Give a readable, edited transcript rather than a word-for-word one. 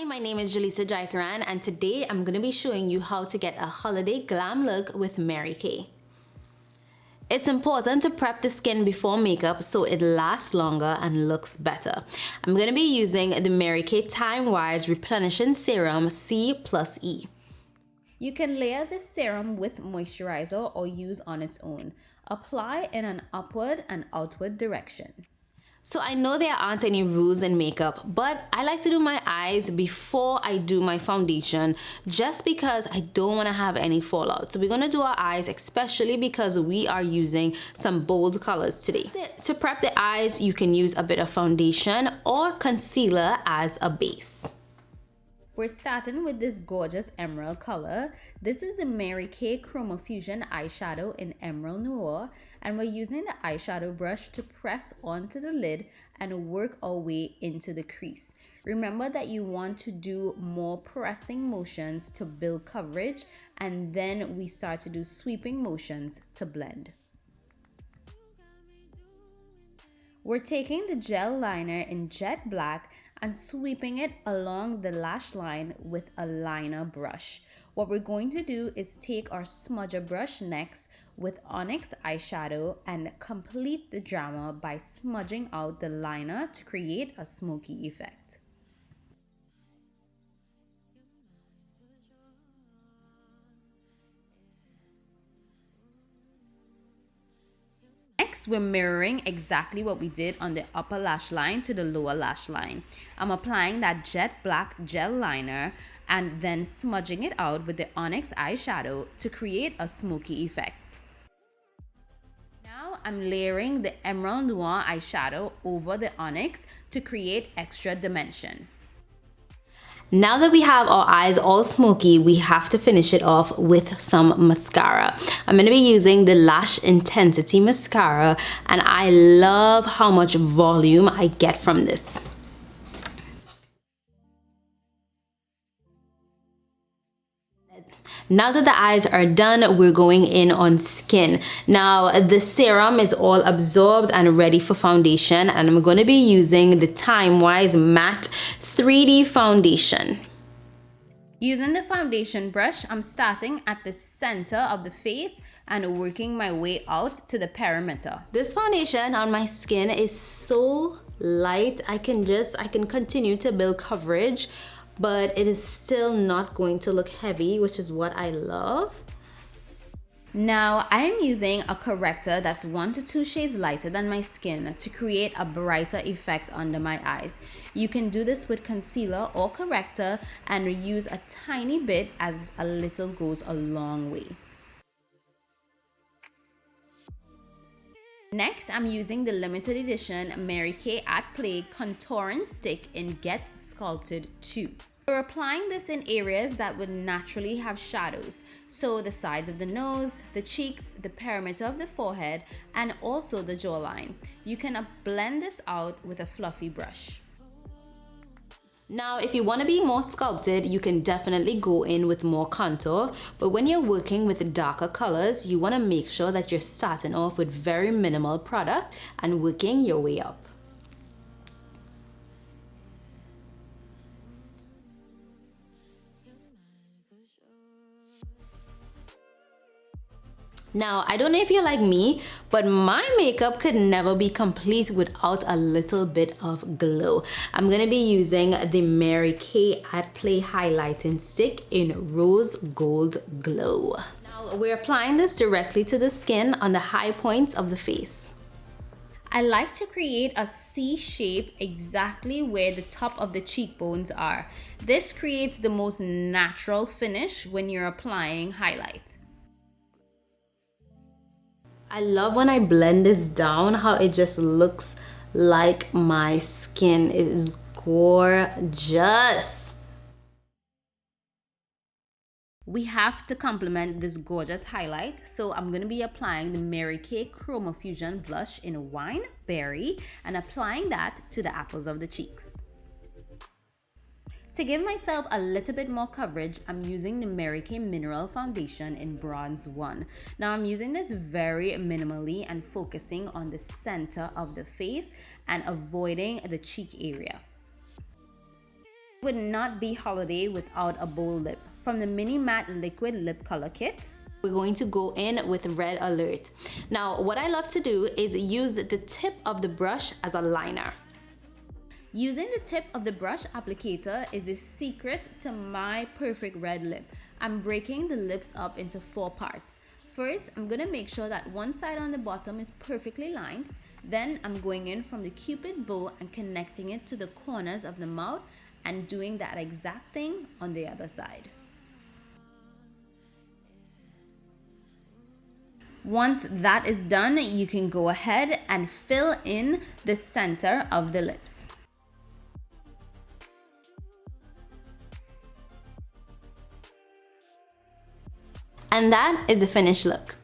My name is Jalisa Jaikaran, and today I'm going to be showing you how to get a holiday glam look with Mary Kay. It's important to prep the skin before makeup so it lasts longer and looks better. I'm going to be using the Mary Kay TimeWise Replenishing Serum C+E. You can layer this serum with moisturizer or use on its own. Apply in an upward and outward direction. So I know there aren't any rules in makeup, but I like to do my eyes before I do my foundation just because I don't want to have any fallout. So we're going to do our eyes, especially because we are using some bold colors today. To prep the eyes, you can use a bit of foundation or concealer as a base. We're starting with this gorgeous emerald color. This is the Mary Kay Chromafusion eyeshadow in Emerald Noir, and we're using the eyeshadow brush to press onto the lid and work our way into the crease. Remember that you want to do more pressing motions to build coverage, and then we start to do sweeping motions to blend. We're taking the gel liner in jet black and sweeping it along the lash line with a liner brush. What we're going to do is take our smudger brush next with Onyx eyeshadow and complete the drama by smudging out the liner to create a smoky effect. Next, we're mirroring exactly what we did on the upper lash line to the lower lash line. I'm applying that jet black gel liner and then smudging it out with the Onyx eyeshadow to create a smoky effect. Now I'm layering the Emerald Noir eyeshadow over the Onyx to create extra dimension. Now that we have our eyes all smoky, we have to finish it off with some mascara. I'm going to be using the Lash Intensity Mascara, and I love how much volume I get from this. Now that the eyes are done, we're going in on skin. Now the serum is all absorbed and ready for foundation, and I'm going to be using the TimeWise Matte 3D Foundation. Using the foundation brush, I'm starting at the center of the face and working my way out to the perimeter. This foundation on my skin is so light, I can continue to build coverage, but it is still not going to look heavy, which is what I love. Now I'm using a corrector that's 1 to 2 shades lighter than my skin to create a brighter effect under my eyes. You can do this with concealer or corrector and use a tiny bit, as a little goes a long way. Next, I'm using the limited edition Mary Kay at Play Contouring Stick in Get Sculpted 2. We're applying this in areas that would naturally have shadows, so the sides of the nose, the cheeks, the perimeter of the forehead, and also the jawline. You can blend this out with a fluffy brush. Now, if you want to be more sculpted, you can definitely go in with more contour, but when you're working with darker colors, you want to make sure that you're starting off with very minimal product and working your way up. Now, I don't know if you're like me, but my makeup could never be complete without a little bit of glow. I'm going to be using the Mary Kay at Play Highlighting Stick in Rose Gold Glow. Now, we're applying this directly to the skin on the high points of the face. I like to create a C shape exactly where the top of the cheekbones are. This creates the most natural finish when you're applying highlight. I love when I blend this down, how it just looks like my skin. It is gorgeous. We have to complement this gorgeous highlight, so I'm going to be applying the Mary Kay Chromafusion blush in Wine Berry and applying that to the apples of the cheeks. To give myself a little bit more coverage, I'm using the Mary Kay Mineral Foundation in Bronze 1. Now I'm using this very minimally and focusing on the center of the face and avoiding the cheek area. Would not be holiday without a bold lip. From the Mini Matte Liquid Lip Color Kit, we're going to go in with Red Alert. Now, what I love to do is use the tip of the brush as a liner. Using the tip of the brush applicator is the secret to my perfect red lip. I'm breaking the lips up into 4 parts. First, I'm going to make sure that one side on the bottom is perfectly lined. Then I'm going in from the Cupid's bow and connecting it to the corners of the mouth and doing that exact thing on the other side. Once that is done, you can go ahead and fill in the center of the lips. And that is the finished look.